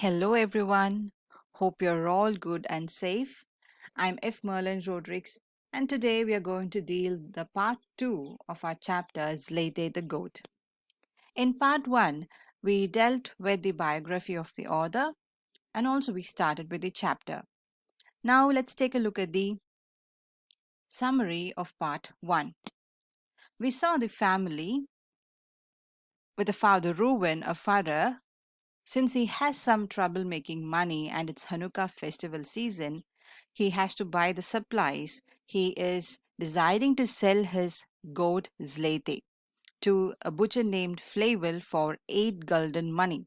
Hello, everyone. Hope you're all good and safe. I'm F. Merlin Rodriguez, and today we are going to deal the part 2 of our chapter Zlateh the Goat. In part 1, we dealt with the biography of the author and also we started with the chapter. Now let's take a look at the summary of part 1. We saw the family with the father Reuben, a father. Since he has some trouble making money and it's Hanukkah festival season, he has to buy the supplies. He is deciding to sell his goat Zlateh to a butcher named Flavel for 8 gulden money.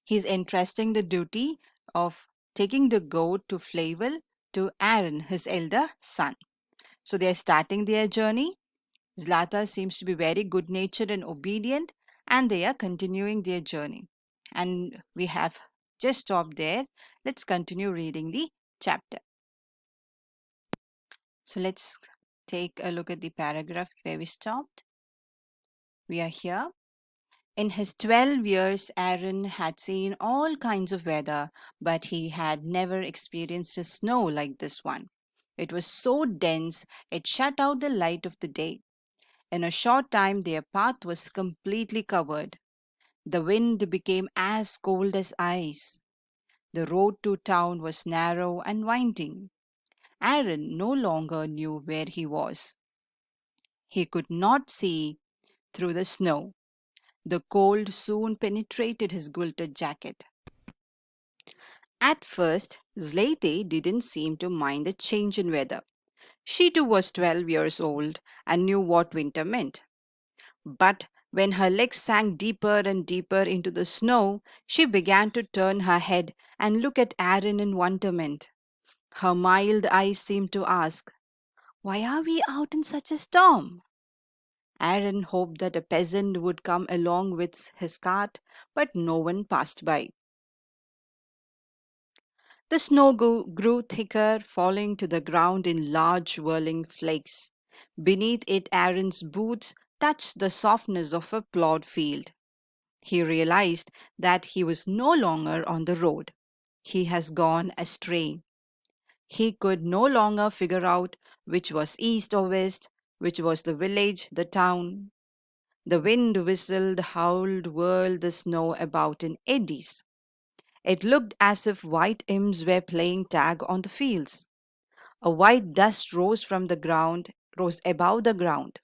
He's entrusting the duty of taking the goat to Flavel to Aaron, his elder son. So they are starting their journey. Zlateh seems to be very good natured and obedient, and they are continuing their journey. And we have just stopped there. Let's continue reading the chapter. So let's take a look at the paragraph where we stopped. We are here. In his 12 years, Aaron had seen all kinds of weather, but he had never experienced a snow like this one. It was so dense, it shut out the light of the day. In a short time, their path was completely covered. The wind became as cold as ice. The road to town was narrow and winding. Aaron no longer knew where he was. He could not see through the snow. The cold soon penetrated his quilted jacket. At first, Zlateh didn't seem to mind the change in weather. She too was 12 years old and knew what winter meant. But when her legs sank deeper and deeper into the snow, she began to turn her head and look at Aaron in wonderment. Her mild eyes seemed to ask, "Why are we out in such a storm?" Aaron hoped that a peasant would come along with his cart, but no one passed by. The snow grew thicker, falling to the ground in large whirling flakes. Beneath it, Aaron's boots touched the softness of a plowed field. He realized that he was no longer on the road. He has gone astray. He could no longer figure out which was east or west, which was the village, the town. The wind whistled, howled, whirled the snow about in eddies. It looked as if white imps were playing tag on the fields. A white dust rose above the ground.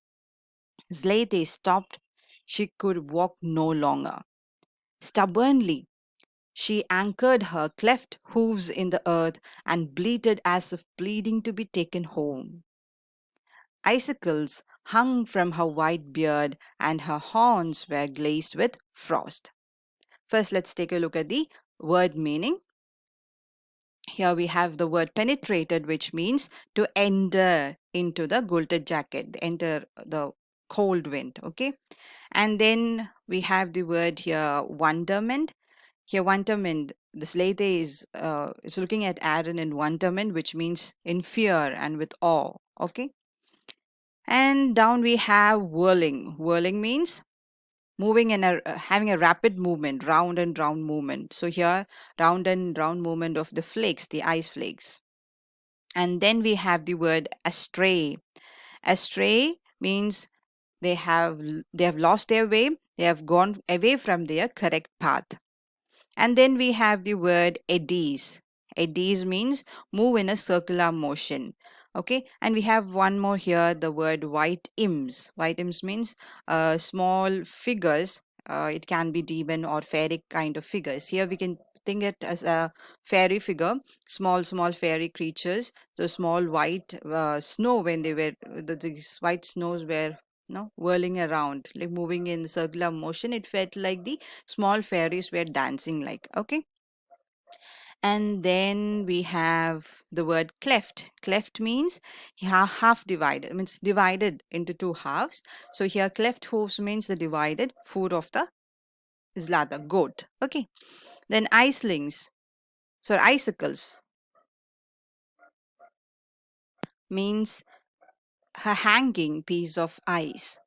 Zlateh stopped. She could walk no longer. Stubbornly, she anchored her cleft hooves in the earth and bleated as if pleading to be taken home. Icicles hung from her white beard and her horns were glazed with frost. First, let's take a look at the word meaning. Here we have the word penetrated, which means to enter into the quilted jacket, enter the cold wind. Okay. And then we have the word here wonderment. Here, wonderment, this Zlateh is looking at Aaron in wonderment, which means in fear and with awe. Okay. And down we have whirling. Whirling means moving in having a rapid movement, round and round movement. So here, round and round movement of the flakes, the ice flakes. And then we have the word astray. Astray means they have lost their way. They have gone away from their correct path. And then we have the word eddies. Eddies means move in a circular motion. Okay, and we have one more here, the word white imps. White imps means small figures. It can be demon or fairy kind of figures. Here we can think it as a fairy figure, small fairy creatures. So small white snow when these white snows were whirling around, like moving in circular motion. It felt like the small fairies were dancing like. Okay. And then we have the word cleft. Cleft means half divided, means divided into two halves. So here cleft hooves means the divided foot of the Zlateh goat. Okay. Then icicles means a hanging piece of ice.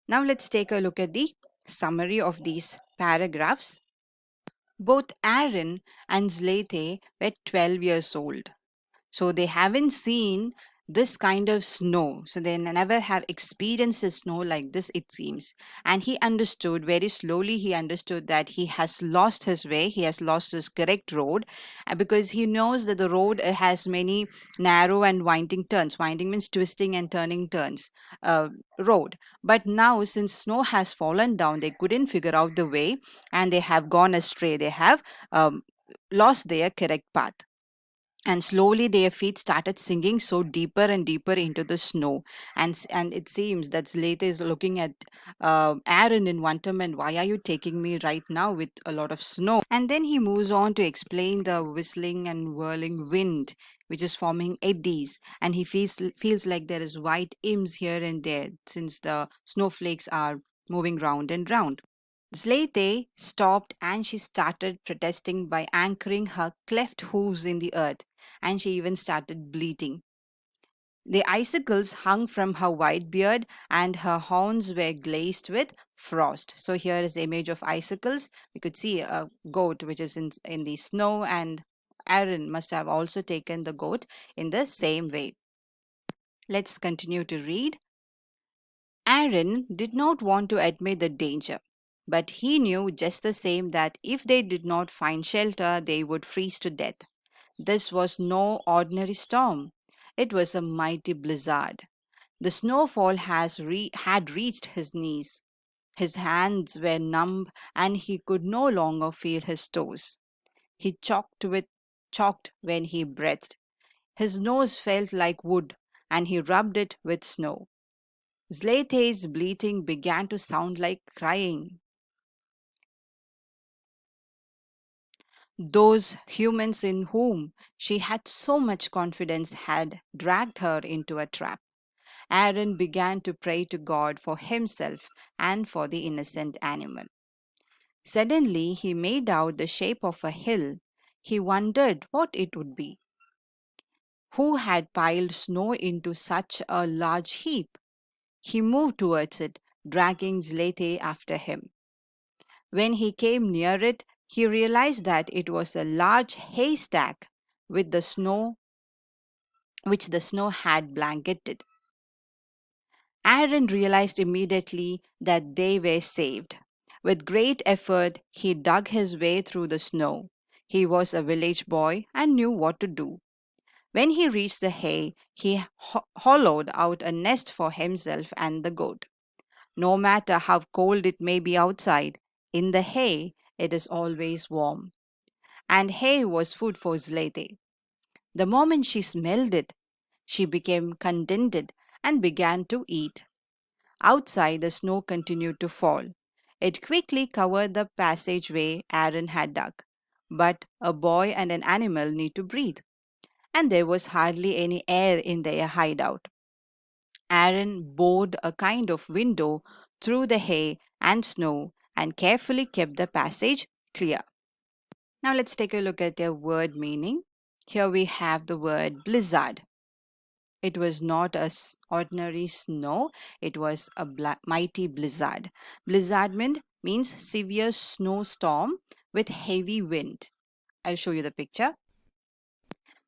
Now let's take a look at the summary of these paragraphs. Both Aaron and Zlateh were 12 years old. So they haven't seen this kind of snow. So they never have experienced a snow like this, it seems. And he understood very slowly, he understood that he has lost his way, he has lost his correct road, because he knows that the road has many narrow and winding turns. Winding means twisting and turning turns, road. But now, since snow has fallen down, they couldn't figure out the way and they have gone astray. They have lost their correct path, and slowly their feet started sinking so deeper and deeper into the snow. And it seems that Zlateh is looking at Aaron in wonderment. Why are you taking me right now with a lot of snow? And then he moves on to explain the whistling and whirling wind which is forming eddies, and he feels like there is white imps here and there since the snowflakes are moving round and round. Zlateh stopped and she started protesting by anchoring her cleft hooves in the earth, and she even started bleating. The icicles hung from her white beard and her horns were glazed with frost. So here is the image of icicles. We could see a goat which is in the snow, and Aaron must have also taken the goat in the same way. Let's continue to read. Aaron did not want to admit the danger, but he knew just the same that if they did not find shelter, they would freeze to death. This was no ordinary storm. It was a mighty blizzard. The snowfall had reached his knees. His hands were numb and he could no longer feel his toes. He choked when he breathed. His nose felt like wood and he rubbed it with snow. Zlateh's bleating began to sound like crying. Those humans in whom she had so much confidence had dragged her into a trap. Aaron began to pray to God for himself and for the innocent animal. Suddenly, he made out the shape of a hill. He wondered what it would be. Who had piled snow into such a large heap? He moved towards it, dragging Zlateh after him. When he came near it, he realized that it was a large haystack with the snow which the snow had blanketed. Aaron realized immediately that they were saved. With great effort, he dug his way through the snow. He was a village boy and knew what to do. When he reached the hay, he hollowed out a nest for himself and the goat. No matter how cold it may be outside, in the hay it is always warm. And hay was food for Zlateh. The moment she smelled it, she became contented and began to eat. Outside, the snow continued to fall. It quickly covered the passageway Aaron had dug. But a boy and an animal need to breathe, and there was hardly any air in their hideout. Aaron bored a kind of window through the hay and snow and carefully kept the passage clear. Now let's take a look at their word meaning. Here we have the word blizzard. It was not a ordinary snow, it was a mighty blizzard. Blizzard means severe snowstorm with heavy wind. I'll show you the picture.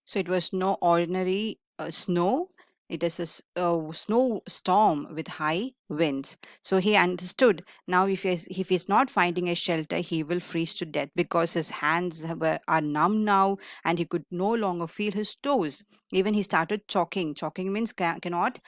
So it was no ordinary snow. It is a snow storm with high winds. So he understood now if he's not finding a shelter, he will freeze to death because his hands are numb now and he could no longer feel his toes. Even he started choking. Choking means cannot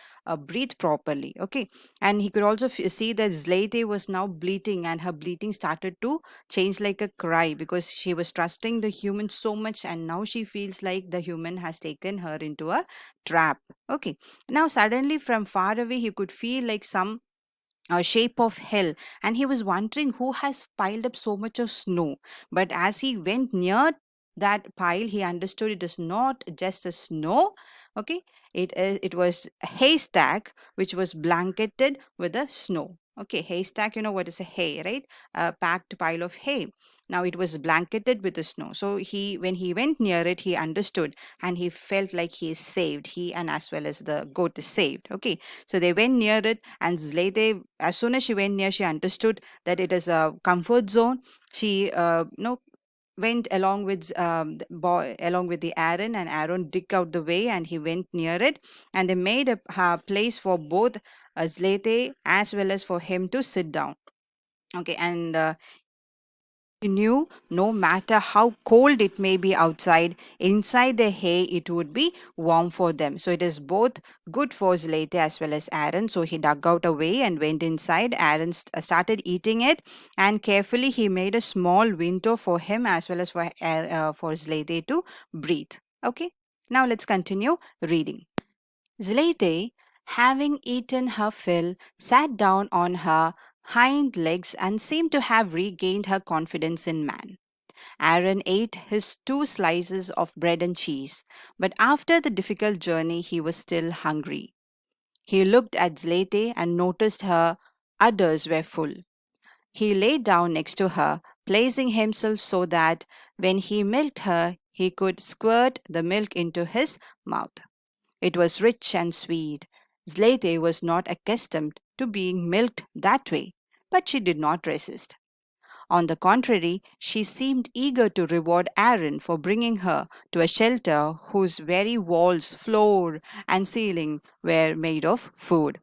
breathe properly. Okay. And he could also see that Zlateh was now bleating, and her bleating started to change like a cry because she was trusting the human so much, and now she feels like the human has taken her into a trap. Okay, now suddenly from far away he could feel like some shape of hell, and he was wondering who has piled up so much of snow. But as he went near that pile, he understood it is not just a snow. Okay, it was a haystack which was blanketed with the snow. Okay, haystack, you know what is a hay, right? A packed pile of hay. Now it was blanketed with the snow. So when he went near it, he understood and he felt like he is saved. He and as well as the goat is saved. Okay, so they went near it, and Zlateh, as soon as she went near, she understood that it is a comfort zone. She, went along with the boy, along with the Aaron, and Aaron dig out the way, and he went near it, and they made a place for both Zlateh as well as for him to sit down. Okay, and he knew no matter how cold it may be outside, inside the hay it would be warm for them. So it is both good for Zlateh as well as Aaron. So he dug out a way and went inside. Aaron started eating it, and carefully he made a small window for him as well as for Zlateh to breathe. Okay, now let's continue reading. Zlateh, having eaten her fill, sat down on her hind legs and seemed to have regained her confidence in man. Aaron ate his 2 slices of bread and cheese, but after the difficult journey he was still hungry. He looked at Zlateh and noticed her udders were full. He lay down next to her, placing himself so that when he milked her, he could squirt the milk into his mouth. It was rich and sweet. Zlateh was not accustomed to being milked that way, but she did not resist. On the contrary, she seemed eager to reward Aaron for bringing her to a shelter whose very walls, floor, and ceiling were made of food.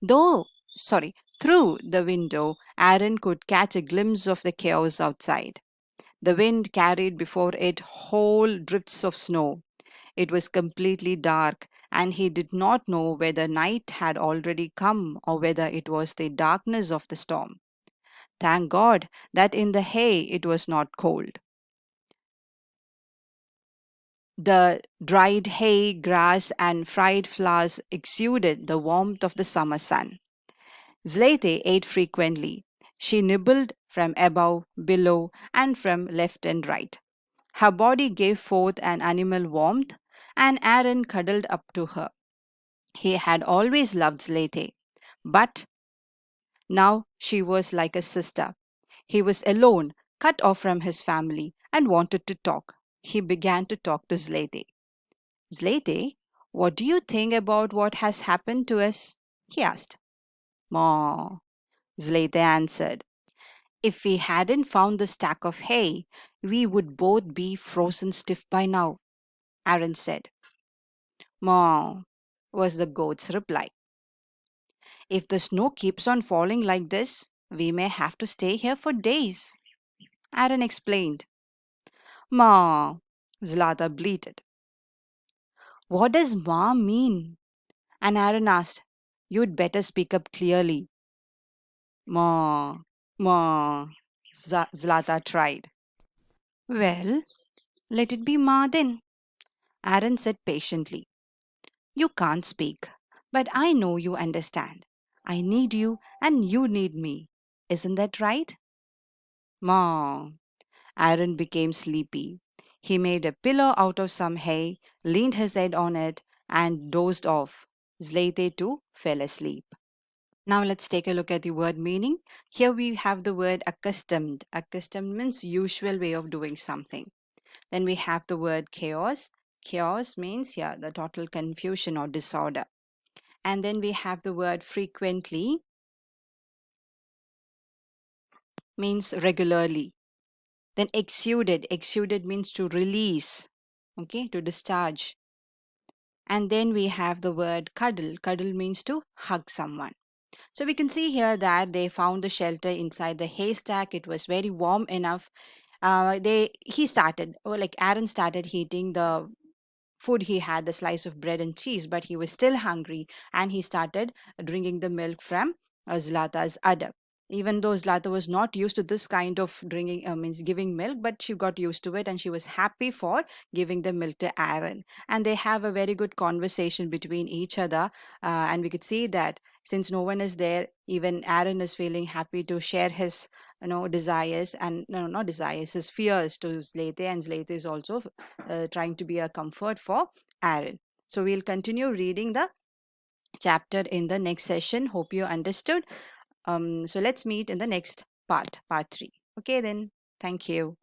Though, sorry, Through the window, Aaron could catch a glimpse of the chaos outside. The wind carried before it whole drifts of snow. It was completely dark, and he did not know whether night had already come or whether it was the darkness of the storm. Thank God that in the hay it was not cold. The dried hay, grass, and fried flowers exuded the warmth of the summer sun. Zlateh ate frequently. She nibbled from above, below, and from left and right. Her body gave forth an animal warmth, and Aaron cuddled up to her. He had always loved Zlateh, but now she was like a sister. He was alone, cut off from his family, and wanted to talk. He began to talk to Zlateh. Zlateh, what do you think about what has happened to us? He asked. Ma, Zlateh answered. If we hadn't found the stack of hay, we would both be frozen stiff by now, Aaron said. Ma, was the goat's reply. If the snow keeps on falling like this, we may have to stay here for days, Aaron explained. Ma, Zlata bleated. What does Ma mean? And Aaron asked, You'd better speak up clearly. Ma, Ma, Zlata tried. Well, let it be Ma then, Aaron said patiently. You can't speak, but I know you understand. I need you and you need me. Isn't that right? Ma. Aaron became sleepy. He made a pillow out of some hay, leaned his head on it, and dozed off. Zlateh too fell asleep. Now let's take a look at the word meaning. Here we have the word accustomed. Accustomed means usual way of doing something. Then we have the word chaos. Chaos means, yeah, the total confusion or disorder. And then we have the word frequently, means regularly. Then exuded. Exuded means to release, okay, to discharge. And then we have the word cuddle. Cuddle means to hug someone. So we can see here that they found the shelter inside the haystack. It was very warm enough. He started, or like Aaron started heating the food he had, the slice of bread and cheese, but he was still hungry, and he started drinking the milk from Zlata's udder. Even though Zlata was not used to this kind of drinking, means giving milk, but she got used to it, and she was happy for giving the milk to Aaron. And they have a very good conversation between each other, and we could see that since no one is there, even Aaron is feeling happy to share his, desires, and no, not desires, his fears to Zlateh, and Zlateh is also trying to be a comfort for Aaron. So we'll continue reading the chapter in the next session. Hope you understood. So let's meet in the next part 3. Okay, then. Thank you.